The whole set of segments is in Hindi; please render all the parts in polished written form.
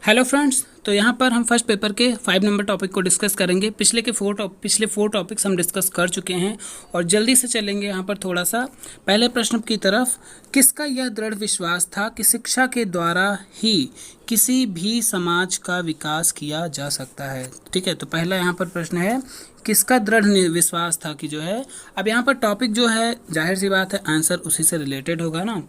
हेलो फ्रेंड्स, तो यहाँ पर हम फर्स्ट पेपर के 5 नंबर टॉपिक को डिस्कस करेंगे। पिछले फोर टॉपिक्स हम डिस्कस कर चुके हैं और जल्दी से चलेंगे यहाँ पर थोड़ा सा पहले प्रश्न की तरफ। किसका यह दृढ़ विश्वास था कि शिक्षा के द्वारा ही किसी भी समाज का विकास किया जा सकता है। ठीक है, तो पहला यहाँ पर प्रश्न है किसका दृढ़ विश्वास था कि जो है, अब यहाँ पर टॉपिक जो है जाहिर सी बात है आंसर उसी से रिलेटेड होगा ना।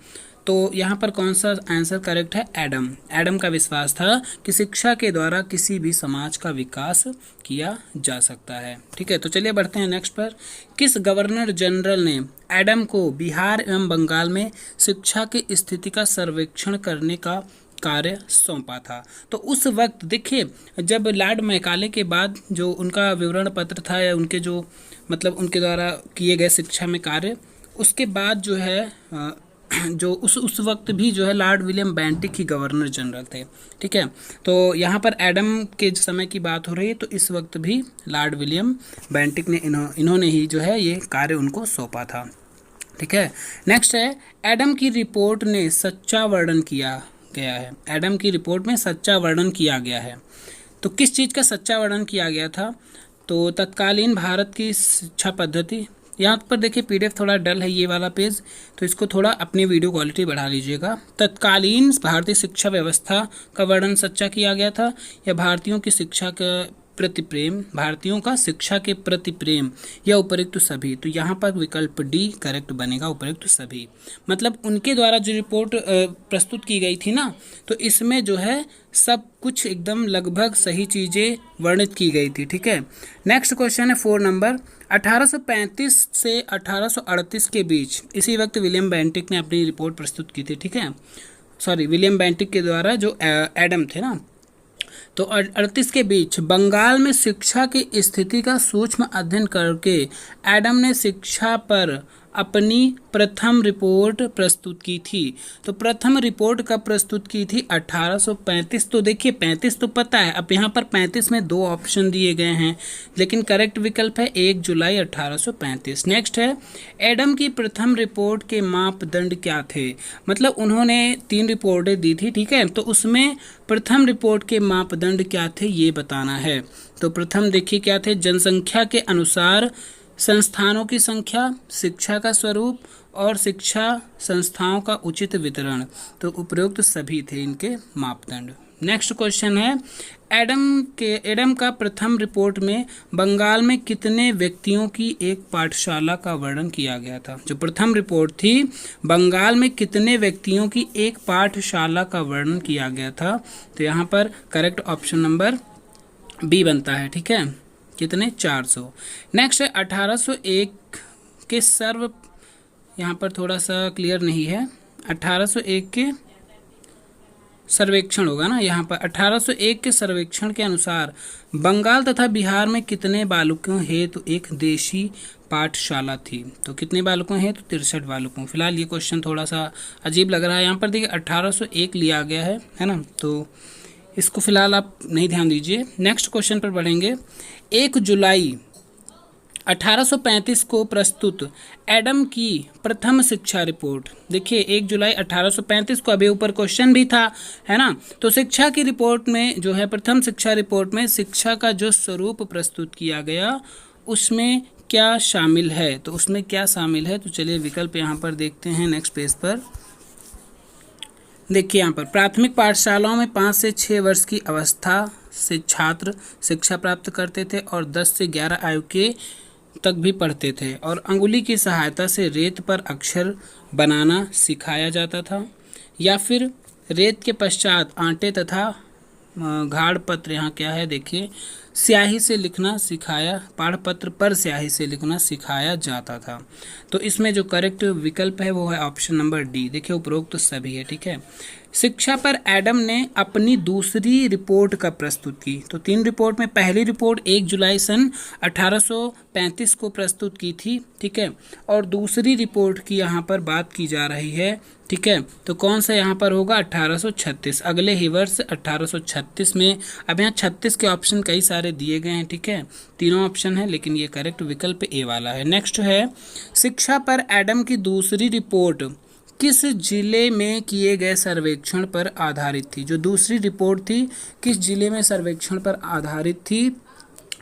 तो यहाँ पर कौन सा आंसर करेक्ट है? एडम। एडम का विश्वास था कि शिक्षा के द्वारा किसी भी समाज का विकास किया जा सकता है। ठीक है, तो चलिए बढ़ते हैं नेक्स्ट पर। किस गवर्नर जनरल ने एडम को बिहार एवं बंगाल में शिक्षा की स्थिति का सर्वेक्षण करने का कार्य सौंपा था? तो उस वक्त देखिए, जब लॉर्ड मैकाले के बाद जो उनका विवरण पत्र था या उनके जो मतलब उनके द्वारा किए गए शिक्षा में कार्य, उसके बाद जो है जो उस वक्त भी जो है लॉर्ड विलियम बेंटिक ही गवर्नर जनरल थे। ठीक है, तो यहाँ पर एडम के समय की बात हो रही है, तो इस वक्त भी लॉर्ड विलियम बेंटिक ने इन्होंने ही जो है ये कार्य उनको सौंपा था। ठीक है, नेक्स्ट है एडम की रिपोर्ट ने सच्चा वर्णन किया गया है। एडम की रिपोर्ट में सच्चा वर्णन किया गया है, तो किस चीज़ का सच्चा वर्णन किया गया था? तो तत्कालीन भारत की शिक्षा पद्धति। यहाँ पर देखिए पीडीएफ थोड़ा डल है ये वाला पेज, तो इसको थोड़ा अपनी वीडियो क्वालिटी बढ़ा लीजिएगा। तत्कालीन भारतीय शिक्षा व्यवस्था का वर्णन सच्चा किया गया था, या भारतीयों की शिक्षा का प्रति प्रेम, भारतीयों का शिक्षा के प्रति प्रेम, या उपयुक्त सभी। तो यहाँ पर विकल्प डी करेक्ट बनेगा, उपयुक्त सभी। मतलब उनके द्वारा जो रिपोर्ट प्रस्तुत की गई थी ना, तो इसमें जो है सब कुछ एकदम लगभग सही चीज़ें वर्णित की गई थी। ठीक है, नेक्स्ट क्वेश्चन है 4 नंबर। 1835 से 1838 के बीच इसी वक्त विलियम बेंटिक ने अपनी रिपोर्ट प्रस्तुत की थी। ठीक है, सॉरी, विलियम बेंटिक के द्वारा जो एडम थे ना, तो 38 के बीच बंगाल में शिक्षा की स्थिति का सूक्ष्म अध्ययन करके एडम ने शिक्षा पर अपनी प्रथम रिपोर्ट प्रस्तुत की थी। तो प्रथम रिपोर्ट कब प्रस्तुत की थी? 1835। तो देखिए 35 तो पता है, अब यहाँ पर 35 में 2 ऑप्शन दिए गए हैं, लेकिन करेक्ट विकल्प है 1 जुलाई 1835। नेक्स्ट है एडम की प्रथम रिपोर्ट के मापदंड क्या थे? मतलब उन्होंने 3 रिपोर्टें दी थी। ठीक है, तो उसमें प्रथम रिपोर्ट के मापदंड क्या थे ये बताना है। तो प्रथम देखिए क्या थे? जनसंख्या के अनुसार संस्थानों की संख्या, शिक्षा का स्वरूप और शिक्षा संस्थाओं का उचित वितरण। तो उपरोक्त सभी थे इनके मापदंड। नेक्स्ट क्वेश्चन है एडम का प्रथम रिपोर्ट में बंगाल में कितने व्यक्तियों की एक पाठशाला का वर्णन किया गया था? जो प्रथम रिपोर्ट थी, बंगाल में कितने व्यक्तियों की एक पाठशाला का वर्णन किया गया था? तो यहाँ पर करेक्ट ऑप्शन नंबर बी बनता है। ठीक है, कितने? 400। नेक्स्ट है 1801 के यहाँ पर थोड़ा सा क्लियर नहीं है, 1801 के सर्वेक्षण होगा ना यहाँ पर। 1801 के सर्वेक्षण के अनुसार बंगाल तथा बिहार में कितने बालकों हेतु एक देशी पाठशाला थी? तो कितने बालकों हेतु? 63 बालकों। फिलहाल ये क्वेश्चन थोड़ा सा अजीब लग रहा है, यहाँ पर देखिए 1801 लिया गया है ना, तो इसको फिलहाल आप नहीं ध्यान दीजिए। नेक्स्ट क्वेश्चन पर बढ़ेंगे। 1 जुलाई 1835 को प्रस्तुत एडम की प्रथम शिक्षा रिपोर्ट। देखिए 1 जुलाई 1835 को, अभी ऊपर क्वेश्चन भी था है ना, तो शिक्षा की रिपोर्ट में जो है प्रथम शिक्षा रिपोर्ट में शिक्षा का जो स्वरूप प्रस्तुत किया गया उसमें क्या शामिल है? तो उसमें क्या शामिल है? तो चलिए विकल्प यहाँ पर देखते हैं नेक्स्ट पेज पर। देखिए यहाँ पर प्राथमिक पाठशालाओं में 5 से 6 वर्ष की अवस्था से छात्र शिक्षा प्राप्त करते थे और 10 से 11 आयु के तक भी पढ़ते थे, और अंगुली की सहायता से रेत पर अक्षर बनाना सिखाया जाता था, या फिर रेत के पश्चात आटे तथा घाड़ पत्र, यहाँ क्या है देखिए, स्याही से लिखना सिखाया, पाठपत्र पर स्याही से लिखना सिखाया जाता था। तो इसमें जो करेक्ट विकल्प है वो है ऑप्शन नंबर डी। देखिए उपरोक्त तो सभी है। ठीक है, शिक्षा पर एडम ने अपनी दूसरी रिपोर्ट कब प्रस्तुत की? तो 3 रिपोर्ट में पहली रिपोर्ट 1 जुलाई सन 1835 को प्रस्तुत की थी। ठीक है, और दूसरी रिपोर्ट की यहाँ पर बात की जा रही है। ठीक है, तो कौन सा यहाँ पर होगा? 1836, अगले ही वर्ष 1836 में। अब यहाँ 36 के ऑप्शन कई सारे दिए गए हैं। ठीक है, तीनों ऑप्शन है, लेकिन ये करेक्ट विकल्प ए वाला है। नेक्स्ट है शिक्षा पर एडम की दूसरी रिपोर्ट किस जिले में किए गए सर्वेक्षण पर आधारित थी? जो दूसरी रिपोर्ट थी किस जिले में सर्वेक्षण पर आधारित थी?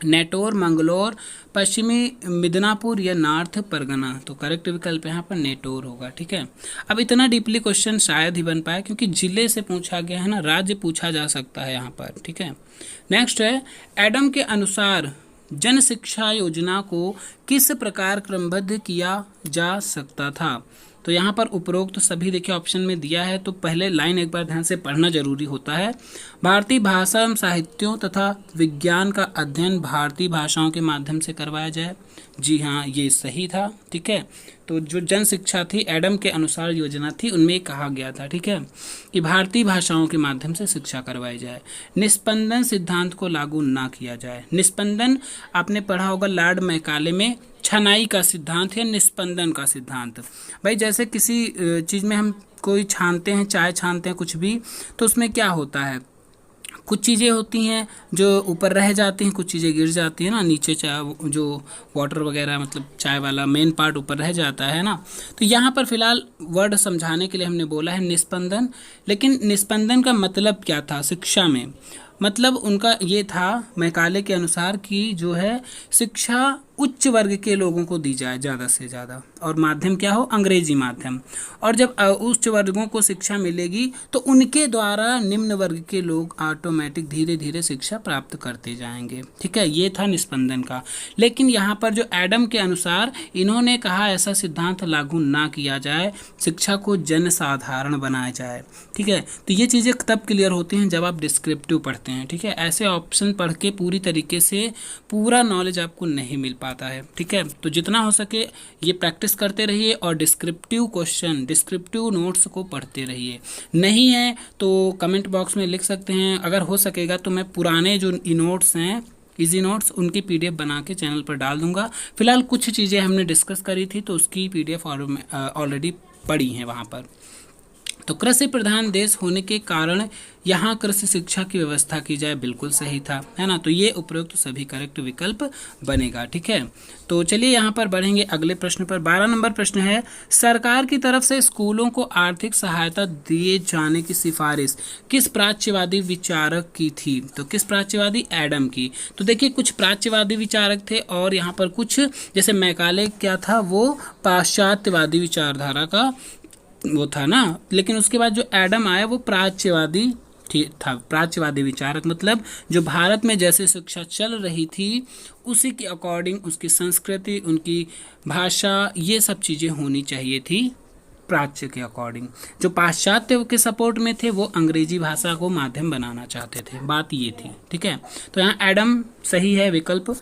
नेटौर, मंगलौर, पश्चिमी मिदनापुर या नॉर्थ परगना? तो करेक्ट विकल्प यहाँ पर नेटौर होगा। ठीक है, अब इतना डीपली क्वेश्चन शायद ही बन पाए क्योंकि जिले से पूछा गया है ना, राज्य पूछा जा सकता है यहाँ पर। ठीक है, नेक्स्ट है एडम के अनुसार जन शिक्षा योजना को किस प्रकार क्रमबद्ध किया जा सकता था? तो यहाँ पर उपरोक्त सभी देखिए ऑप्शन में दिया है, तो पहले लाइन एक बार ध्यान से पढ़ना जरूरी होता है। भारतीय भाषा एवं साहित्यों तथा विज्ञान का अध्ययन भारतीय भाषाओं के माध्यम से करवाया जाए। जी हाँ, ये सही था। ठीक है, तो जो जन शिक्षा थी एडम के अनुसार योजना थी उनमें कहा गया था, ठीक है, कि भारतीय भाषाओं के माध्यम से शिक्षा करवाई जाए। निस्पंदन सिद्धांत को लागू ना किया जाए। निस्पंदन आपने पढ़ा होगा लॉर्ड मैकाले में, छनाई का सिद्धांत या निस्पंदन का सिद्धांत। भाई जैसे किसी चीज़ में हम कोई छानते हैं, चाय छानते हैं कुछ भी, तो उसमें क्या होता है, कुछ चीज़ें होती हैं जो ऊपर रह जाती हैं, कुछ चीज़ें गिर जाती हैं ना नीचे, चाय जो वाटर वगैरह मतलब चाय वाला मेन पार्ट ऊपर रह जाता है ना। तो यहाँ पर फिलहाल वर्ड समझाने के लिए हमने बोला है निस्पंदन। लेकिन निस्पंदन का मतलब क्या था शिक्षा में? मतलब उनका ये था मैकाले के अनुसार कि जो है शिक्षा उच्च वर्ग के लोगों को दी जाए ज़्यादा से ज़्यादा, और माध्यम क्या हो, अंग्रेजी माध्यम। और जब उच्च वर्गों को शिक्षा मिलेगी तो उनके द्वारा निम्न वर्ग के लोग ऑटोमेटिक धीरे धीरे शिक्षा प्राप्त करते जाएंगे। ठीक है, ये था निस्पंदन का। लेकिन यहाँ पर जो एडम के अनुसार इन्होंने कहा ऐसा सिद्धांत लागू ना किया जाए, शिक्षा को जन साधारण बनाया जाए। ठीक है, तो ये चीज़ें तब क्लियर होती हैं जब आप डिस्क्रिप्टिव पढ़ते हैं। ठीक है, ऐसे ऑप्शन पढ़ के पूरी तरीके से पूरा नॉलेज आपको नहीं मिल पाता है। ठीक है, तो जितना हो सके ये प्रैक्टिस करते रहिए और डिस्क्रिप्टिव क्वेश्चन, डिस्क्रिप्टिव नोट्स को पढ़ते रहिए। नहीं है तो कमेंट बॉक्स में लिख सकते हैं, अगर हो सकेगा तो मैं पुराने जो नोट्स हैं इजी नोट्स उनकी पीडीएफ बना के चैनल पर डाल दूंगा। फिलहाल कुछ चीज़ें हमने डिस्कस करी थी तो उसकी पीडीएफ ऑलरेडी पड़ी हैं वहाँ पर। तो कृषि प्रधान देश होने के कारण यहाँ कृषि शिक्षा की व्यवस्था की जाए, बिल्कुल सही था, है ना। तो ये उपरोक्त सभी करेक्ट विकल्प बनेगा। ठीक है, तो चलिए यहाँ पर बढ़ेंगे अगले प्रश्न पर। 12 नंबर प्रश्न है, सरकार की तरफ से स्कूलों को आर्थिक सहायता दिए जाने की सिफारिश किस प्राच्यवादी विचारक की थी? तो किस प्राच्यवादी? एडम की। तो देखिए कुछ प्राच्यवादी विचारक थे और यहाँ पर कुछ जैसे मैकाले क्या था, वो पाश्चात्यवादी विचारधारा का वो था ना। लेकिन उसके बाद जो एडम आया वो प्राच्यवादी था। प्राच्यवादी विचारक मतलब जो भारत में जैसे शिक्षा चल रही थी उसी के अकॉर्डिंग उसकी संस्कृति, उनकी भाषा, ये सब चीज़ें होनी चाहिए थी प्राच्य के अकॉर्डिंग। जो पाश्चात्य के सपोर्ट में थे वो अंग्रेजी भाषा को माध्यम बनाना चाहते थे, बात ये थी। ठीक है, तो यहाँ एडम सही है विकल्प।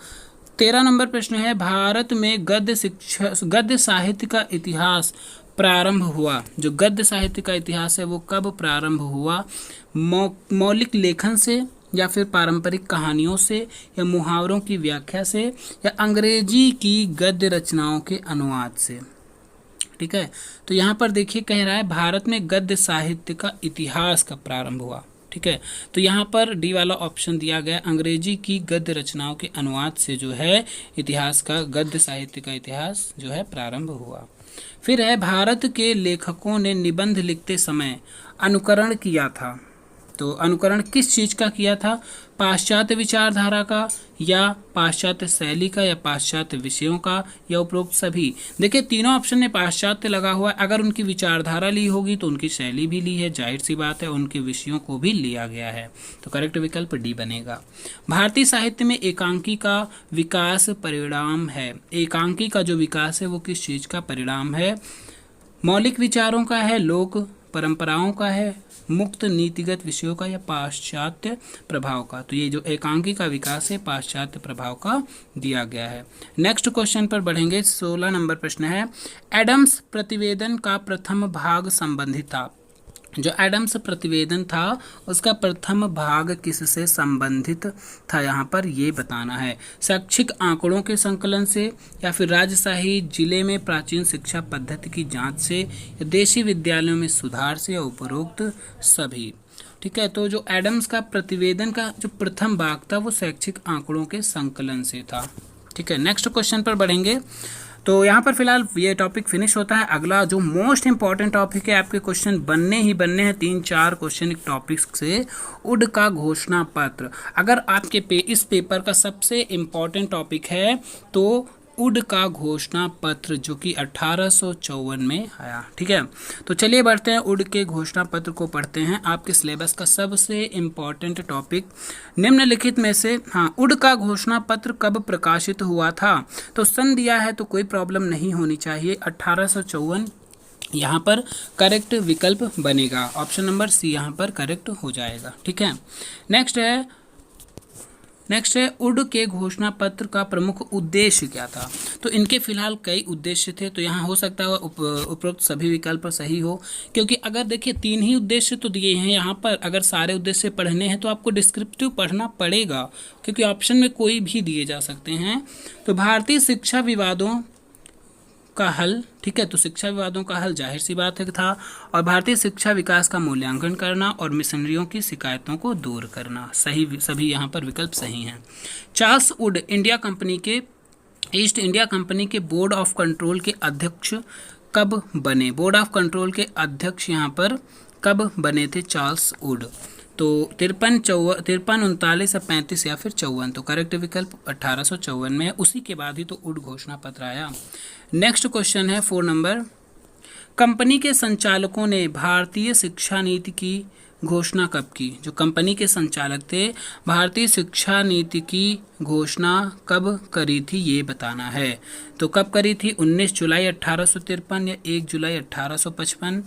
13 नंबर प्रश्न है, भारत में गद्य साहित्य का इतिहास प्रारंभ हुआ। जो गद्य साहित्य का इतिहास है वो कब प्रारंभ हुआ? मौलिक लेखन से या फिर पारंपरिक कहानियों से या मुहावरों की व्याख्या से या अंग्रेजी की गद्य रचनाओं के अनुवाद से? ठीक है, तो यहाँ पर देखिए कह रहा है भारत में गद्य साहित्य का इतिहास कब प्रारंभ हुआ। ठीक है, तो यहाँ पर डी वाला ऑप्शन दिया गया, अंग्रेजी की गद्य रचनाओं के अनुवाद से जो है इतिहास का, गद्य साहित्य का इतिहास जो है प्रारंभ हुआ। फिर है, भारत के लेखकों ने निबंध लिखते समय अनुकरण किया था। तो अनुकरण किस चीज़ का किया था? पाश्चात्य विचारधारा का या पाश्चात्य शैली का या पाश्चात्य विषयों का या उपरोक्त सभी? देखिए तीनों ऑप्शन में पाश्चात्य लगा हुआ है। अगर उनकी विचारधारा ली होगी तो उनकी शैली भी ली है, जाहिर सी बात है, उनके विषयों को भी लिया गया है। तो करेक्ट विकल्प डी बनेगा। भारतीय साहित्य में एकांकी का विकास परिणाम है। एकांकी का जो विकास है वो किस चीज़ का परिणाम है? मौलिक विचारों का है, लोक परंपराओं का है, मुक्त नीतिगत विषयों का या पाश्चात्य प्रभाव का? तो ये जो एकांकी का विकास है पाश्चात्य प्रभाव का दिया गया है। नेक्स्ट क्वेश्चन पर बढ़ेंगे। 16 नंबर प्रश्न है, एडम्स प्रतिवेदन का प्रथम भाग संबंधित था। जो एडम्स प्रतिवेदन था उसका प्रथम भाग किससे संबंधित था, यहाँ पर ये बताना है। शैक्षिक आंकड़ों के संकलन से या फिर राजशाही जिले में प्राचीन शिक्षा पद्धति की जांच से या देशी विद्यालयों में सुधार से या उपरोक्त सभी? ठीक है, तो जो एडम्स का प्रतिवेदन का जो प्रथम भाग था वो शैक्षिक आंकड़ों के संकलन से था। ठीक है, नेक्स्ट क्वेश्चन पर बढ़ेंगे। तो यहाँ पर फिलहाल ये टॉपिक फिनिश होता है। अगला जो मोस्ट इंपॉर्टेंट टॉपिक है, आपके क्वेश्चन बनने ही बनने हैं, 3-4 क्वेश्चन एक टॉपिक से, उड का घोषणा पत्र। अगर आपके इस पेपर का सबसे इंपॉर्टेंट टॉपिक है तो उड का घोषणा पत्र, जो कि 1854 में आया। ठीक है, तो चलिए बढ़ते हैं, उड के घोषणा पत्र को पढ़ते हैं। आपके सिलेबस का सबसे इम्पॉर्टेंट टॉपिक निम्नलिखित में से, हाँ, उड का घोषणा पत्र कब प्रकाशित हुआ था? तो सन दिया है तो कोई प्रॉब्लम नहीं होनी चाहिए, 1854 यहाँ पर करेक्ट विकल्प बनेगा। ऑप्शन नंबर सी यहाँ पर करेक्ट हो जाएगा। ठीक है, नेक्स्ट है उड के घोषणा पत्र का प्रमुख उद्देश्य क्या था? तो इनके फिलहाल कई उद्देश्य थे, तो यहाँ हो सकता है उपरोक्त सभी विकल्प सही हो, क्योंकि अगर देखिए 3 ही उद्देश्य तो दिए हैं यहाँ पर, अगर सारे उद्देश्य पढ़ने हैं तो आपको डिस्क्रिप्टिव पढ़ना पड़ेगा, क्योंकि ऑप्शन में कोई भी दिए जा सकते हैं। तो भारतीय शिक्षा विवादों का हल, ठीक है, तो शिक्षा विवादों का हल जाहिर सी बात है था, और भारतीय शिक्षा विकास का मूल्यांकन करना और मिशनरियों की शिकायतों को दूर करना, सही, सभी यहाँ पर विकल्प सही हैं। Charles Wood east India company के बोर्ड ऑफ कंट्रोल के अध्यक्ष कब बने? बोर्ड ऑफ कंट्रोल के अध्यक्ष यहाँ पर कब बने थे चार्ल्स वुड? तो 53, 39 या 35 या फिर 54, तो करेक्ट विकल्प 1854 में है। उसी के बाद ही तो उड घोषणा पत्र आया। नेक्स्ट क्वेश्चन है 4 नंबर, कंपनी के संचालकों ने भारतीय शिक्षा नीति की घोषणा कब की? जो कंपनी के संचालक थे, भारतीय शिक्षा नीति की घोषणा कब करी थी ये बताना है। तो कब करी थी? 19 जुलाई 1853 या 1 जुलाई 1855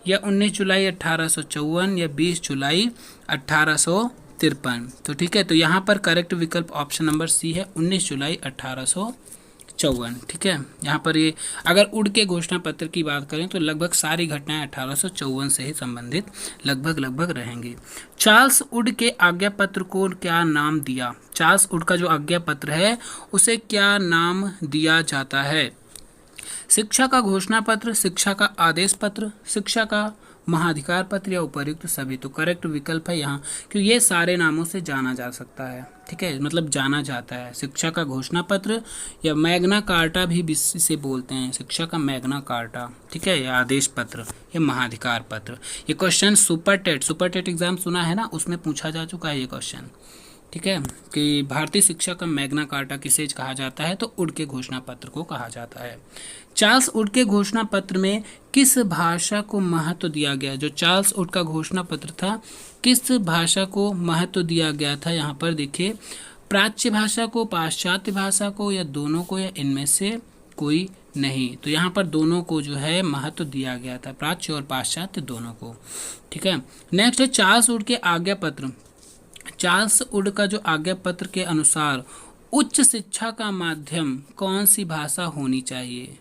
या 19 जुलाई 1854 या 20 जुलाई 1853। तो ठीक है, तो यहाँ पर करेक्ट विकल्प ऑप्शन नंबर सी है, 19 जुलाई 1854। ठीक है, यहाँ पर ये अगर उड के घोषणा पत्र की बात करें तो लगभग सारी घटनाएं 1854 से ही संबंधित लगभग रहेंगी। चार्ल्स वुड के आज्ञा पत्र को क्या नाम दिया? चार्ल्स वुड का जो आज्ञा पत्र है उसे क्या नाम दिया जाता है? शिक्षा का घोषणा पत्र, शिक्षा का आदेश पत्र, शिक्षा का महाधिकार पत्र या उपर्युक्त सभी। तो करेक्ट विकल्प है यहाँ, क्योंकि ये सारे नामों से जाना जा सकता है। ठीक है, मतलब जाना जाता है। शिक्षा का घोषणा पत्र या मैग्ना कार्टा भी इसे बोलते हैं, शिक्षा का मैग्ना कार्टा, ठीक है, या आदेश पत्र या महाधिकार पत्र। ये क्वेश्चन सुपर टेट एग्जाम सुना है ना, उसमें पूछा जा चुका है ये क्वेश्चन। ठीक है, कि भारतीय शिक्षा का मैग्ना कार्टा किसे कहा जाता है? तो वुड के घोषणा पत्र को कहा जाता है। चार्ल्स वुड के घोषणा पत्र में किस भाषा को महत्व दिया गया? जो चार्ल्स वुड का घोषणा पत्र था, किस भाषा को महत्व दिया गया था? यहाँ पर देखिए, प्राच्य भाषा को, पाश्चात्य भाषा को, या दोनों को, या इनमें से कोई नहीं। तो यहाँ पर दोनों को जो है महत्व दिया गया था, प्राच्य और पाश्चात्य दोनों को। ठीक है, नेक्स्ट है चार्ल्स वुड के आज्ञा पत्र। चार्ल्स वुड का जो आज्ञा पत्र के अनुसार उच्च शिक्षा का माध्यम कौन सी भाषा होनी चाहिए?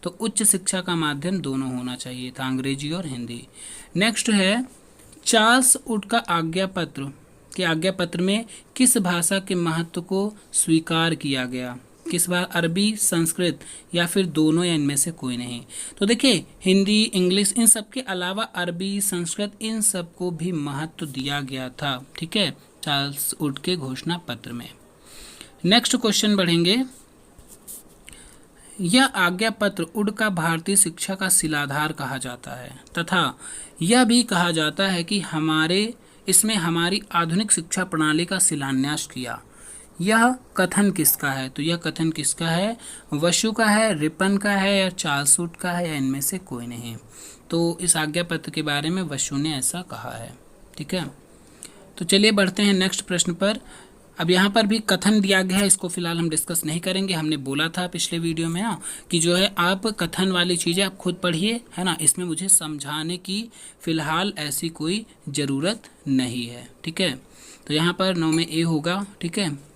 तो उच्च शिक्षा का माध्यम दोनों होना चाहिए था, अंग्रेजी और हिंदी। नेक्स्ट है चार्ल्स वुड का आज्ञा पत्र में किस भाषा के महत्व को स्वीकार किया गया? किस बार? अरबी, संस्कृत या फिर दोनों, या इनमें से कोई नहीं। तो देखिए, हिंदी, इंग्लिश, इन सब के अलावा अरबी, संस्कृत, इन सब को भी महत्व दिया गया था। ठीक है, चार्ल्स वुड के घोषणा पत्र में। नेक्स्ट क्वेश्चन बढ़ेंगे, यह आज्ञा पत्र वुड का भारतीय शिक्षा का शिलाधार कहा जाता है, तथा यह भी कहा जाता है कि इसमें हमारी आधुनिक शिक्षा प्रणाली का शिलान्यास किया। यह कथन किसका है? तो यह कथन किसका है? वसु का है, रिपन का है, या चार्ल्स वुड का है, या इनमें से कोई नहीं। तो इस आज्ञा पत्र के बारे में वसु ने ऐसा कहा है। ठीक है, तो चलिए बढ़ते हैं नेक्स्ट प्रश्न पर। अब यहाँ पर भी कथन दिया गया है, इसको फिलहाल हम डिस्कस नहीं करेंगे। हमने बोला था पिछले वीडियो में कि जो है आप कथन वाली चीज़ें आप खुद पढ़िए, है ना, इसमें मुझे समझाने की फिलहाल ऐसी कोई ज़रूरत नहीं है। ठीक है, तो यहाँ पर 9 में ए होगा। ठीक है,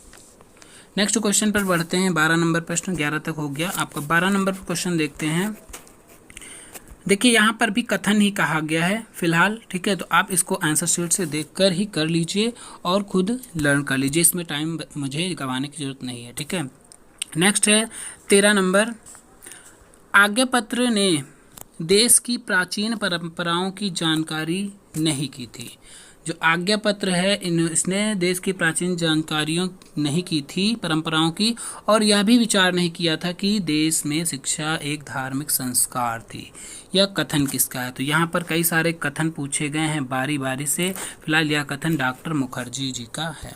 नेक्स्ट क्वेश्चन पर बढ़ते हैं। 12 नंबर प्रश्न, 11 तक हो गया आपका। 12 नंबर पर क्वेश्चन देखते हैं। देखिए, यहाँ पर भी कथन ही कहा गया है फिलहाल। ठीक है, तो आप इसको आंसर शीट से देखकर ही कर लीजिए और खुद लर्न कर लीजिए, इसमें टाइम मुझे गंवाने की जरूरत नहीं है। ठीक है, नेक्स्ट है 13 नंबर, आज्ञा पत्र ने देश की प्राचीन परंपराओं की जानकारी नहीं की थी। जो आज्ञा पत्र है इसने देश की प्राचीन जानकारियों नहीं की थी, परंपराओं की, और यह भी विचार नहीं किया था कि देश में शिक्षा एक धार्मिक संस्कार थी। यह कथन किसका है? तो यहाँ पर कई सारे कथन पूछे गए हैं बारी बारी से। फिलहाल यह कथन डॉक्टर मुखर्जी जी का है।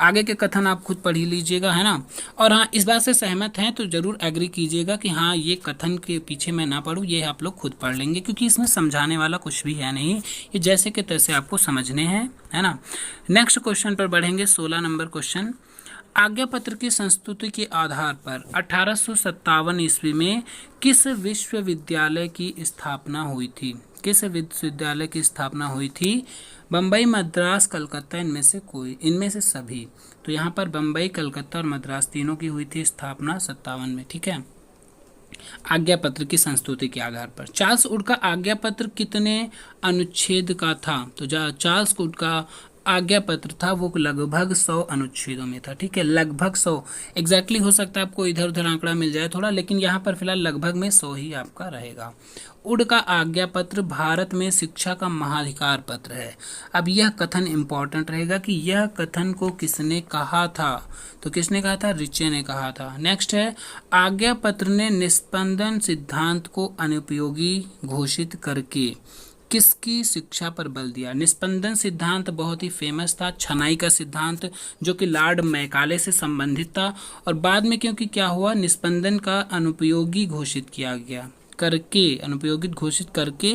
आगे के कथन आप खुद पढ़ ही लीजिएगा, है ना। और हाँ, इस बात से सहमत हैं तो जरूर एग्री कीजिएगा कि हाँ, ये कथन के पीछे मैं ना पढ़ूँ, ये आप लोग खुद पढ़ लेंगे, क्योंकि इसमें समझाने वाला कुछ भी है नहीं, ये जैसे के तैसे आपको समझने हैं, है ना। नेक्स्ट क्वेश्चन पर बढ़ेंगे, 16 नंबर क्वेश्चन। आज्ञा पत्र की संस्तुति के आधार पर 1857 ईस्वी में किस विश्वविद्यालय की स्थापना हुई थी? किस विश्वविद्यालय की स्थापना हुई थी? बम्बई, मद्रास, कलकत्ता, इनमें से कोई, इनमें से सभी। तो यहाँ पर बम्बई, कलकत्ता और मद्रास तीनों की हुई थी स्थापना 57 में, ठीक है। आज्ञा पत्र की संस्तुति के आधार पर चार्ल्स वुड का आज्ञा पत्र कितने अनुच्छेद का था? तो चार्ल्स वुड का आज्ञा पत्र था वो लगभग 100 अनुच्छेदों में था, ठीक है। लगभग 100, एग्जैक्टली हो सकता है आपको इधर उधर आंकड़ा मिल जाए थोड़ा, लेकिन यहाँ पर फिलहाल लगभग में 100 ही आपका रहेगा। वुड का आज्ञा पत्र भारत में शिक्षा का महाधिकार पत्र है। अब यह कथन इंपॉर्टेंट रहेगा कि यह कथन को किसने कहा था? तो किसने कहा था? रिचे ने कहा था। नेक्स्ट है, आज्ञा पत्र ने निस्पंदन सिद्धांत को अनुपयोगी घोषित करके किसकी शिक्षा पर बल दिया? निस्पंदन सिद्धांत बहुत ही फेमस था, छनाई का सिद्धांत, जो कि लॉर्ड मैकाले से संबंधित था, और बाद में क्योंकि क्या हुआ, निस्पंदन का अनुपयोगी घोषित किया गया, अनुपयोगित घोषित करके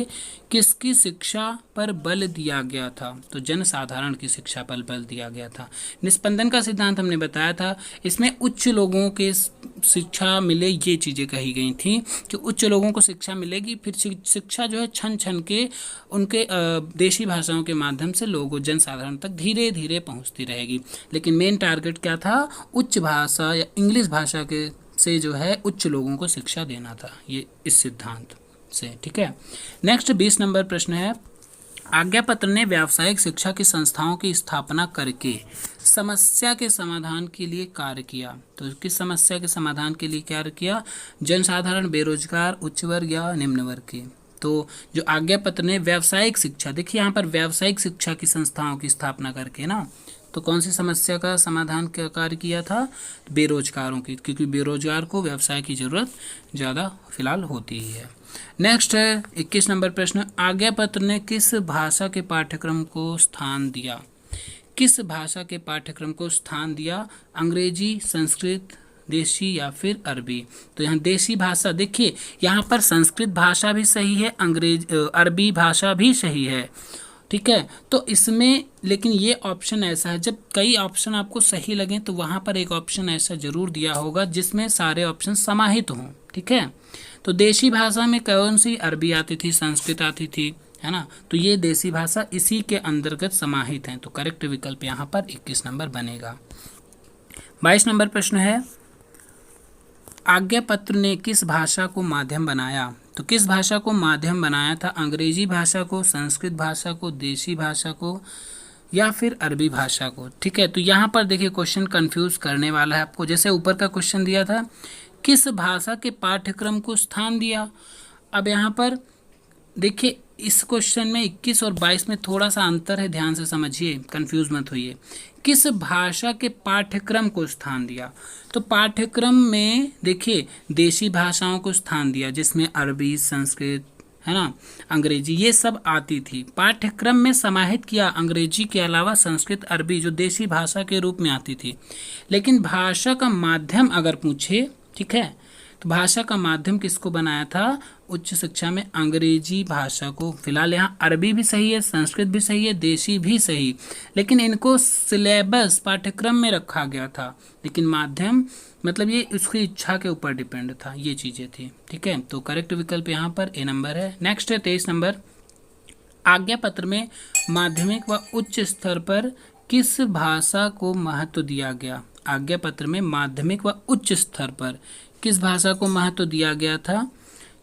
किसकी शिक्षा पर बल दिया गया था? तो जनसाधारण की शिक्षा पर बल दिया गया था। निस्पंदन का सिद्धांत हमने बताया था, इसमें उच्च लोगों के शिक्षा मिले, ये चीज़ें कही गई थी कि उच्च लोगों को शिक्षा मिलेगी, फिर शिक्षा जो है छन छन के उनके देशी भाषाओं के माध्यम से लोगों, जनसाधारण तक धीरे धीरे पहुंचती रहेगी। लेकिन मेन टारगेट क्या था? उच्च भाषा या इंग्लिश भाषा के से जो है उच्च लोगों को शिक्षा देना था, ये इस सिद्धांत से, ठीक है। नेक्स्ट 20 नंबर प्रश्न है, आज्ञा पत्र ने व्यावसायिक शिक्षा की संस्थाओं की स्थापना करके समस्या के समाधान के लिए कार्य किया। तो किस समस्या के समाधान के लिए कार्य किया? जनसाधारण, बेरोजगार, उच्च वर्ग या निम्न वर्ग के। तो जो आज्ञा पत्र ने व्यावसायिक शिक्षा, देखिए यहाँ पर व्यावसायिक शिक्षा की संस्थाओं की स्थापना करके ना, तो कौन सी समस्या का समाधान का कार्य किया था? बेरोजगारों की, क्योंकि बेरोजगार को व्यवसाय की जरूरत ज़्यादा फिलहाल होती ही है। नेक्स्ट है 21 नंबर प्रश्न, आज्ञा पत्र ने किस भाषा के पाठ्यक्रम को स्थान दिया? किस भाषा के पाठ्यक्रम को स्थान दिया? अंग्रेजी, संस्कृत, देशी या फिर अरबी? तो यहाँ देशी भाषा, देखिए यहाँ पर संस्कृत भाषा भी सही है, अरबी भाषा भी सही है, ठीक है। तो इसमें लेकिन ये ऑप्शन ऐसा है, जब कई ऑप्शन आपको सही लगे तो वहाँ पर एक ऑप्शन ऐसा जरूर दिया होगा जिसमें सारे ऑप्शन समाहित हों, ठीक है। तो देशी भाषा में कौन सी? अरबी आती थी, संस्कृत आती थी, है ना। तो ये देशी भाषा इसी के अंतर्गत समाहित हैं, तो करेक्ट विकल्प यहाँ पर 21 नंबर बनेगा। 22 नंबर प्रश्न है, आज्ञा पत्र ने किस भाषा को माध्यम बनाया? तो किस भाषा को माध्यम बनाया था? अंग्रेजी भाषा को, संस्कृत भाषा को, देशी भाषा को या फिर अरबी भाषा को, ठीक है। तो यहाँ पर देखिए क्वेश्चन कंफ्यूज करने वाला है आपको। जैसे ऊपर का क्वेश्चन दिया था, किस भाषा के पाठ्यक्रम को स्थान दिया? अब यहाँ पर देखिए इस क्वेश्चन में 21 और 22 में थोड़ा सा अंतर है, ध्यान से समझिए, कंफ्यूज मत होइए। किस भाषा के पाठ्यक्रम को स्थान दिया? तो पाठ्यक्रम में देखिए देशी भाषाओं को स्थान दिया, जिसमें अरबी, संस्कृत, है ना, अंग्रेजी, ये सब आती थी। पाठ्यक्रम में समाहित किया अंग्रेजी के अलावा संस्कृत, अरबी, जो देशी भाषा के रूप में आती थी। लेकिन भाषा का माध्यम अगर पूछे, ठीक है, तो भाषा का माध्यम किसको बनाया था? उच्च शिक्षा में अंग्रेजी भाषा को। फिलहाल यहाँ अरबी भी सही है, संस्कृत भी सही है, देशी भी सही, लेकिन इनको सिलेबस पाठ्यक्रम में रखा गया था, लेकिन माध्यम मतलब ये उसकी इच्छा के ऊपर डिपेंड था, ये चीज़ें थी, ठीक है। तो करेक्ट विकल्प यहाँ पर ए नंबर है। नेक्स्ट है 23 नंबर, आज्ञा पत्र में माध्यमिक व उच्च स्तर पर किस भाषा को महत्व दिया गया? आज्ञा पत्र में माध्यमिक व उच्च स्तर पर किस भाषा को महत्व दिया गया था?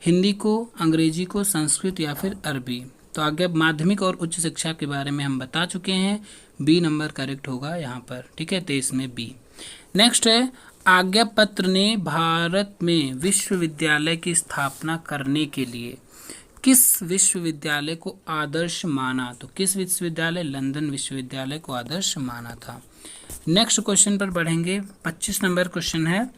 हिंदी को, अंग्रेजी को, संस्कृत या फिर अरबी? तो आगे माध्यमिक और उच्च शिक्षा के बारे में हम बता चुके हैं, बी नंबर करेक्ट होगा यहाँ पर, ठीक है। 23 में बी। नेक्स्ट है, आज्ञा पत्र ने भारत में विश्वविद्यालय की स्थापना करने के लिए किस विश्वविद्यालय को आदर्श माना? तो किस विश्वविद्यालय? लंदन विश्वविद्यालय को आदर्श माना था। नेक्स्ट क्वेश्चन पर बढ़ेंगे। 25 नंबर क्वेश्चन है,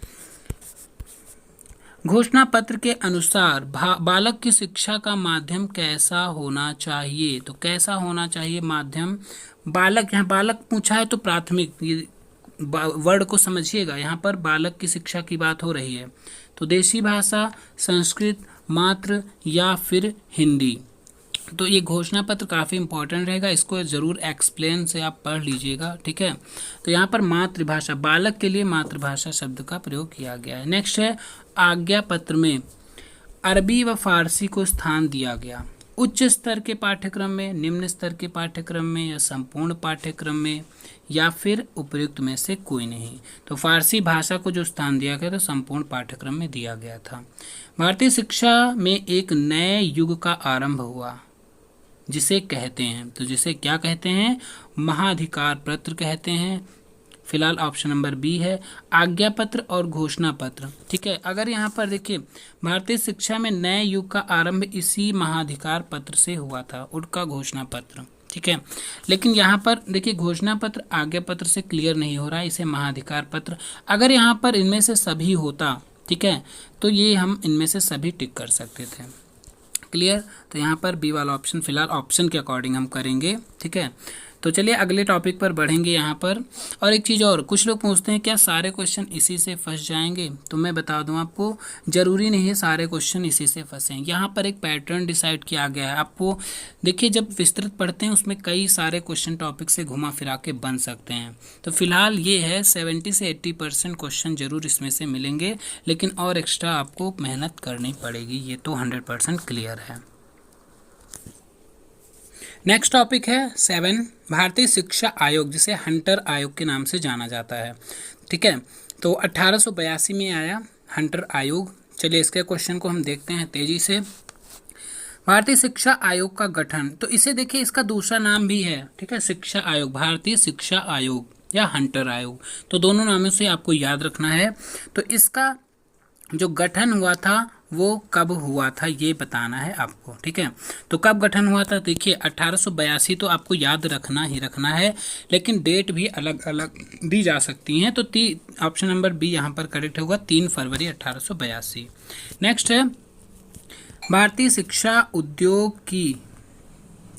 घोषणा पत्र के अनुसार बालक की शिक्षा का माध्यम कैसा होना चाहिए? तो कैसा होना चाहिए माध्यम? बालक, यहाँ बालक पूछा है तो प्राथमिक, ये वर्ड को समझिएगा, यहाँ पर बालक की शिक्षा की बात हो रही है। तो देशी भाषा, संस्कृत, मातृ या फिर हिंदी। तो ये घोषणा पत्र काफ़ी इंपॉर्टेंट रहेगा, इसको ज़रूर एक्सप्लेन से आप पढ़ लीजिएगा, ठीक है। तो यहाँ पर मातृभाषा, बालक के लिए मातृभाषा शब्द का प्रयोग किया गया है। नेक्स्ट है, आज्ञा पत्र में अरबी व फारसी को स्थान दिया गया। उच्च स्तर के पाठ्यक्रम में, निम्न स्तर के पाठ्यक्रम में या संपूर्ण पाठ्यक्रम में या फिर उपयुक्त में से कोई नहीं। तो फारसी भाषा को जो स्थान दिया गया तो संपूर्ण पाठ्यक्रम में दिया गया था। भारतीय शिक्षा में एक नए युग का आरंभ हुआ, जिसे कहते हैं, तो जिसे क्या कहते हैं? महाधिकार पत्र कहते हैं। फिलहाल ऑप्शन नंबर बी है, आज्ञा पत्र और घोषणा पत्र, ठीक है। अगर यहाँ पर देखिए, भारतीय शिक्षा में नए युग का आरंभ इसी महाधिकार पत्र से हुआ था, उनका घोषणा पत्र, ठीक है। लेकिन यहाँ पर देखिए, घोषणा पत्र आज्ञा पत्र से क्लियर नहीं हो रहा है, इसे महाधिकार पत्र। अगर यहाँ पर इनमें से सभी होता, ठीक है, तो ये हम इनमें से सभी टिक कर सकते थे। क्लियर? तो यहाँ पर बी वाला ऑप्शन फिलहाल ऑप्शन के अकॉर्डिंग हम करेंगे, ठीक है। तो चलिए अगले टॉपिक पर बढ़ेंगे यहाँ पर। और एक चीज़ और, कुछ लोग पूछते हैं क्या सारे क्वेश्चन इसी से फंस जाएंगे? तो मैं बता दूं आपको, जरूरी नहीं है सारे क्वेश्चन इसी से फंसें। यहाँ पर एक पैटर्न डिसाइड किया गया है। आपको देखिए, जब विस्तृत पढ़ते हैं उसमें कई सारे क्वेश्चन टॉपिक से घुमा फिरा के बन सकते हैं। तो फिलहाल ये है 70 से 80% क्वेश्चन जरूर इसमें से मिलेंगे, लेकिन और एक्स्ट्रा आपको मेहनत करनी पड़ेगी, ये तो 100% क्लियर है। नेक्स्ट टॉपिक है 7, भारतीय शिक्षा आयोग, जिसे हंटर आयोग के नाम से जाना जाता है, ठीक है। तो 1882 में आया हंटर आयोग। चलिए इसके क्वेश्चन को हम देखते हैं तेजी से। भारतीय शिक्षा आयोग का गठन, तो इसे देखिए, इसका दूसरा नाम भी है, ठीक है, शिक्षा आयोग, भारतीय शिक्षा आयोग या हंटर आयोग, तो दोनों नामों से आपको याद रखना है। तो इसका जो गठन हुआ था वो कब हुआ था ये बताना है आपको, ठीक है। तो कब गठन हुआ था? देखिए 1882 तो आपको याद रखना ही रखना है, लेकिन डेट भी अलग अलग दी जा सकती हैं। तो ऑप्शन नंबर बी यहाँ पर करेक्ट होगा, 3 फरवरी 1882। नेक्स्ट है, भारतीय शिक्षा उद्योग की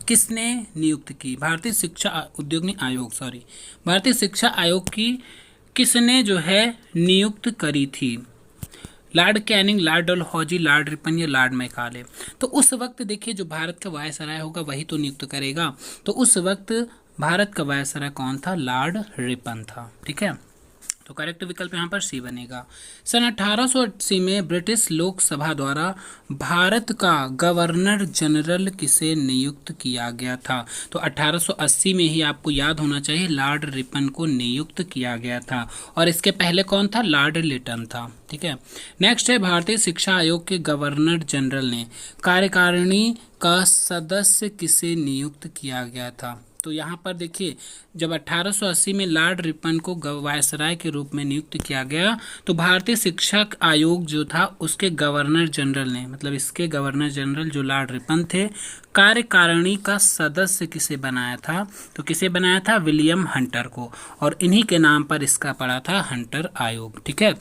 किसने नियुक्त की? भारतीय शिक्षा उद्योग नहीं, आयोग, सॉरी, भारतीय शिक्षा आयोग की किसने जो है नियुक्त करी थी? Lord Canning, Lord Dalhousie, Lord Ripon या लॉर्ड मैकाले। तो उस वक्त देखिए, जो भारत का वायसराय होगा वही तो नियुक्त करेगा। तो उस वक्त भारत का वायसराय कौन था? लॉर्ड रिपन था, ठीक है। तो करेक्ट विकल्प यहाँ पर सी बनेगा। सन 1880 में ब्रिटिश लोकसभा द्वारा भारत का गवर्नर जनरल किसे नियुक्त किया गया था? तो 1880 में ही आपको याद होना चाहिए, लॉर्ड रिपन को नियुक्त किया गया था। और इसके पहले कौन था? लॉर्ड लिटन था, ठीक है। नेक्स्ट है, भारतीय शिक्षा आयोग के गवर्नर जनरल ने कार्यकारिणी का सदस्य किसे नियुक्त किया गया था? तो यहाँ पर देखिए, जब 1880 में लॉर्ड रिपन को वायसराय के रूप में नियुक्त किया गया, तो भारतीय शिक्षक आयोग जो था उसके गवर्नर जनरल ने, मतलब इसके गवर्नर जनरल जो लॉर्ड रिपन थे, कार्यकारिणी का सदस्य किसे बनाया था? तो किसे बनाया था? विलियम हंटर को। और इन्हीं के नाम पर इसका पड़ा था हंटर आयोग, ठीक है।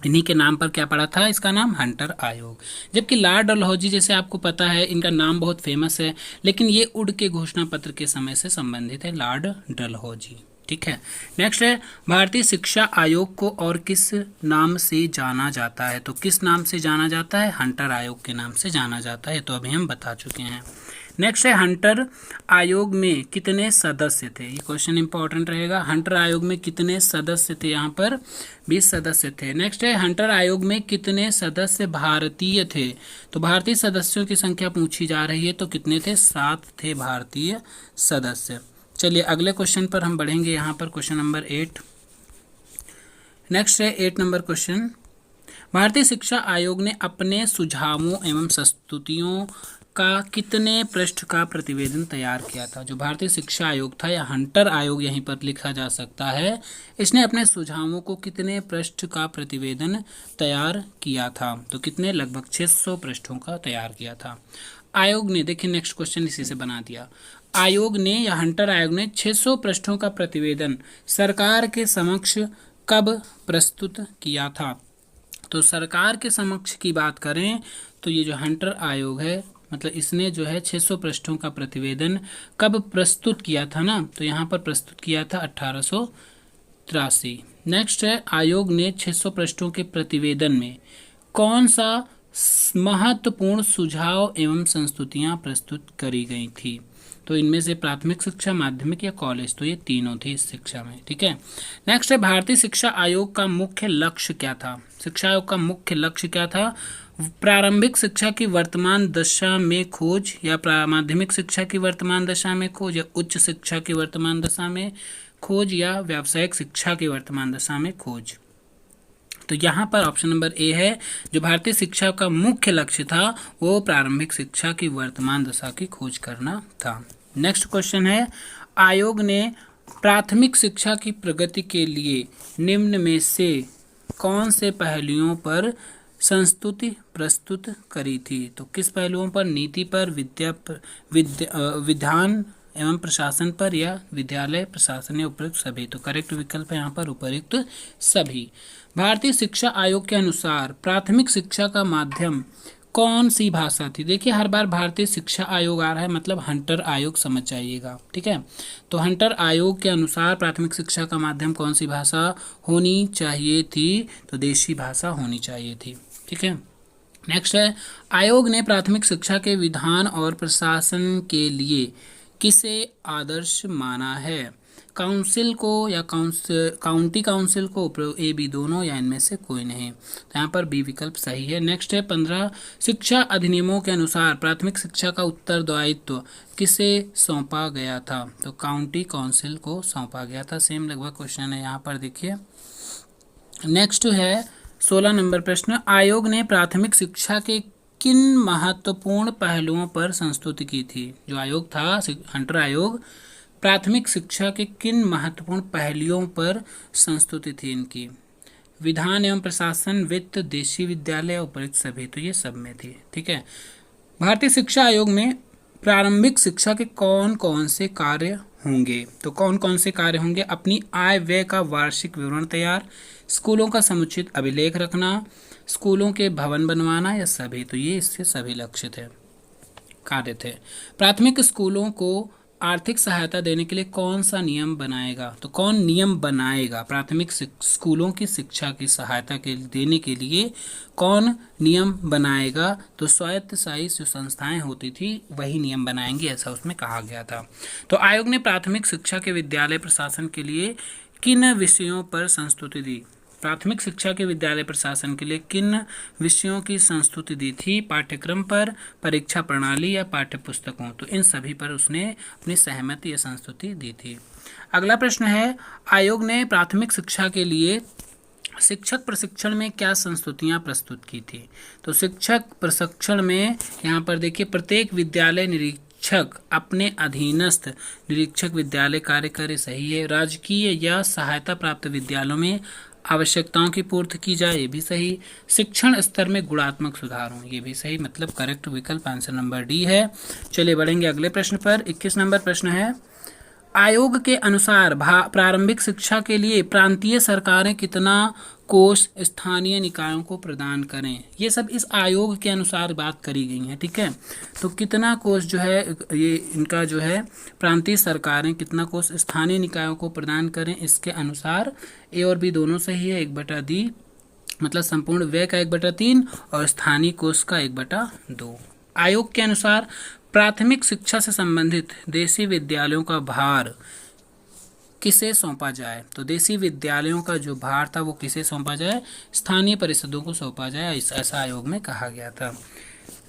इन्हीं के नाम पर क्या पड़ा था? इसका नाम हंटर आयोग। जबकि लॉर्ड डलहौजी, जैसे आपको पता है, इनका नाम बहुत फेमस है, लेकिन ये उड़ के घोषणा पत्र के समय से संबंधित है, लॉर्ड डलहौजी, ठीक है। नेक्स्ट है, भारतीय शिक्षा आयोग को और किस नाम से जाना जाता है? तो किस नाम से जाना जाता है? हंटर आयोग के नाम से जाना जाता है, तो अभी हम बता चुके हैं। नेक्स्ट है, हंटर आयोग में कितने सदस्य थे? ये क्वेश्चन इंपॉर्टेंट रहेगा। हंटर आयोग में कितने सदस्य थे? यहाँ पर 20 सदस्य थे। नेक्स्ट है, हंटर आयोग में कितने सदस्य भारतीय थे? तो भारतीय सदस्यों की संख्या पूछी जा रही है, तो कितने थे? 7 थे भारतीय सदस्य। चलिए अगले क्वेश्चन पर हम बढ़ेंगे, यहाँ पर क्वेश्चन नंबर 8। नेक्स्ट है 8 नंबर क्वेश्चन, भारतीय शिक्षा आयोग ने अपने सुझावों एवं प्रस्तुतियों का कितने पृष्ठ का प्रतिवेदन तैयार किया था? जो भारतीय शिक्षा आयोग था, या हंटर आयोग यहीं पर लिखा जा सकता है, इसने अपने सुझावों को कितने पृष्ठ का प्रतिवेदन तैयार किया था? तो कितने? लगभग 600 पृष्ठों का तैयार किया था। आयोग ने, देखिए नेक्स्ट क्वेश्चन इसी से बना दिया, आयोग ने या हंटर आयोग ने 600 पृष्ठों का प्रतिवेदन सरकार के समक्ष कब प्रस्तुत किया था। तो सरकार के समक्ष की बात करें तो ये जो हंटर आयोग है, मतलब इसने जो है 600 पृष्ठों का प्रतिवेदन कब प्रस्तुत किया था ना, तो यहाँ पर प्रस्तुत किया था 1883। नेक्स्ट है, आयोग ने 600 पृष्ठों के प्रतिवेदन में कौन सा महत्वपूर्ण सुझाव एवं संस्तुतियां प्रस्तुत करी गई थी। तो इनमें से प्राथमिक शिक्षा, माध्यमिक या कॉलेज, तो ये तीनों थी इस शिक्षा में। ठीक है, नेक्स्ट है, भारतीय शिक्षा आयोग का मुख्य लक्ष्य क्या था। शिक्षा आयोग का मुख्य लक्ष्य क्या था। प्रारंभिक शिक्षा की वर्तमान दशा में खोज, या माध्यमिक शिक्षा की वर्तमान दशा में खोज, या उच्च शिक्षा की वर्तमान दशा में खोज, या व्यावसायिक शिक्षा की वर्तमान दशा में खोज। तो यहाँ पर ऑप्शन नंबर ए है, जो भारतीय शिक्षा का मुख्य लक्ष्य था वो प्रारंभिक शिक्षा की वर्तमान दशा की खोज करना था। नेक्स्ट क्वेश्चन है, आयोग ने प्राथमिक शिक्षा की प्रगति के लिए निम्न में से कौन से पहलुओं पर संस्तुति प्रस्तुत करी थी। तो किस पहलुओं पर, नीति पर, विधान एवं प्रशासन पर, या विद्यालय प्रशासन या उपयुक्त सभी। तो करेक्ट विकल्प है यहाँ पर उपयुक्त सभी। भारतीय शिक्षा आयोग के अनुसार प्राथमिक शिक्षा का माध्यम कौन सी भाषा थी। देखिए हर बार भारतीय शिक्षा आयोग आ रहा है, मतलब हंटर आयोग समझ जाइएगा। ठीक है, तो हंटर आयोग के अनुसार प्राथमिक शिक्षा का माध्यम कौन सी भाषा होनी चाहिए थी, तो देशी भाषा होनी चाहिए थी। ठीक है, नेक्स्ट है, आयोग ने प्राथमिक शिक्षा के विधान और प्रशासन के लिए किसे आदर्श माना है। काउंसिल को या काउंटी काउंसिल को, ए बी दोनों, या इनमें से कोई नहीं। तो यहाँ पर बी विकल्प सही है। नेक्स्ट है, 15 शिक्षा अधिनियमों के अनुसार प्राथमिक शिक्षा का उत्तरदायित्व किसे सौंपा गया था। तो काउंटी काउंसिल को सौंपा गया था। सेम लगभग क्वेश्चन है यहाँ पर, देखिए। नेक्स्ट है 16 नंबर प्रश्न, आयोग ने प्राथमिक शिक्षा के किन महत्वपूर्ण पहलुओं पर संस्तुति की थी। जो आयोग था हंटर आयोग, प्राथमिक शिक्षा के किन महत्वपूर्ण पहलुओं पर संस्तुति थी इनकी। विधान एवं प्रशासन, वित्त, देशी विद्यालय, उपयुक्त सभी। तो ये सब में थी। ठीक है, भारतीय शिक्षा आयोग में प्रारंभिक शिक्षा के कौन कौन से कार्य होंगे। तो कौन कौन से कार्य होंगे, अपनी आय व्यय का वार्षिक विवरण तैयार, स्कूलों का समुचित अभिलेख रखना, स्कूलों के भवन बनवाना, या सभी। तो ये इससे सभी लक्ष्य थे, कार्य थे। प्राथमिक स्कूलों को आर्थिक सहायता देने के लिए कौन सा नियम बनाएगा। तो कौन नियम बनाएगा प्राथमिक स्कूलों की शिक्षा की सहायता के देने के लिए, कौन नियम बनाएगा। तो स्वायत्तशासी जो संस्थाएं होती थी वही नियम बनाएंगी, ऐसा उसमें कहा गया था। तो आयोग ने प्राथमिक शिक्षा के विद्यालय प्रशासन के लिए किन विषयों पर संस्तुति दी। प्राथमिक शिक्षा के विद्यालय प्रशासन के लिए किन विषयों की संस्तुति दी थी। पाठ्यक्रम पर, परीक्षा प्रणाली, या पाठ्य पुस्तकों। तो इन सभी पर उसने अपनी सहमति या संस्तुति दी थी। अगला प्रश्न है, आयोग ने प्राथमिक शिक्षा के लिए शिक्षक प्रशिक्षण में क्या संस्तुतियां प्रस्तुत की थी। तो शिक्षक प्रशिक्षण में यहाँ पर देखिए, प्रत्येक विद्यालय निरीक्षक अपने अधीनस्थ निरीक्षक विद्यालय कार्य करे, सही है। राजकीय या सहायता प्राप्त विद्यालयों में आवश्यकताओं की पूर्ति की जाए, ये भी सही। शिक्षण स्तर में गुणात्मक सुधार हो, ये भी सही। मतलब करेक्ट विकल्प आंसर नंबर डी है। चलिए बढ़ेंगे अगले प्रश्न पर। 21 नंबर प्रश्न है, आयोग के अनुसार प्रारंभिक शिक्षा के लिए प्रांतीय सरकारें कितना कोष स्थानीय निकायों को प्रदान करें। ये सब इस आयोग के अनुसार बात करी गई है। ठीक है, तो कितना कोष जो है ये इनका जो है प्रांतीय सरकारें कितना कोष स्थानीय निकायों को प्रदान करें, इसके अनुसार ए और बी दोनों सही है। 1/D मतलब संपूर्ण व्यय का 1/3 और स्थानीय कोष का 1/2। आयोग के अनुसार प्राथमिक शिक्षा से संबंधित देशी विद्यालयों का भार किसे सौंपा जाए। तो देशी विद्यालयों का जो भार था वो किसे सौंपा जाए, स्थानीय परिषदों को सौंपा जाए, ऐसा आयोग में कहा गया था।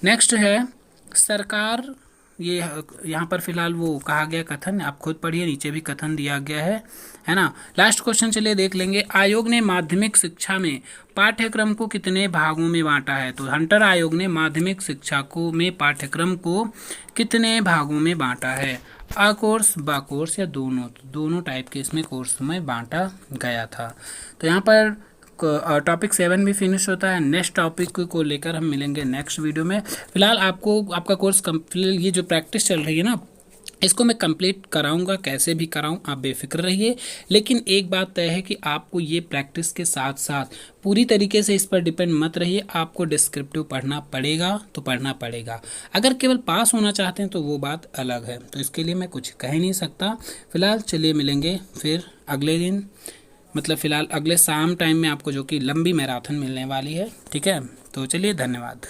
नेक्स्ट है, सरकार, ये यहाँ पर फिलहाल वो कहा गया कथन, आप खुद पढ़िए, नीचे भी कथन दिया गया है ना। लास्ट क्वेश्चन चलिए देख लेंगे, आयोग ने माध्यमिक शिक्षा में पाठ्यक्रम को कितने भागों में बांटा है। तो हंटर आयोग ने माध्यमिक शिक्षा को में पाठ्यक्रम को कितने भागों में बांटा है। अ कोर्स, ब कोर्स, या दोनों। तो दोनों टाइप के इसमें कोर्स में बांटा गया था। तो यहाँ पर टॉपिक 7 भी फिनिश होता है। नेक्स्ट टॉपिक को लेकर हम मिलेंगे नेक्स्ट वीडियो में। फिलहाल आपको आपका कोर्स ये जो प्रैक्टिस चल रही है ना, इसको मैं कंप्लीट कराऊंगा, कैसे भी कराऊं आप बेफिक्र रहिए। लेकिन एक बात तय है कि आपको ये प्रैक्टिस के साथ साथ पूरी तरीके से इस पर डिपेंड मत रहिए। आपको डिस्क्रिप्टिव पढ़ना पड़ेगा तो पढ़ना पड़ेगा। अगर केवल पास होना चाहते हैं तो वो बात अलग है, तो इसके लिए मैं कुछ कह ही नहीं सकता। फिलहाल चलिए मिलेंगे फिर अगले दिन, मतलब फिलहाल अगले शाम टाइम में आपको, जो कि लंबी मैराथन मिलने वाली है। ठीक है, तो चलिए धन्यवाद।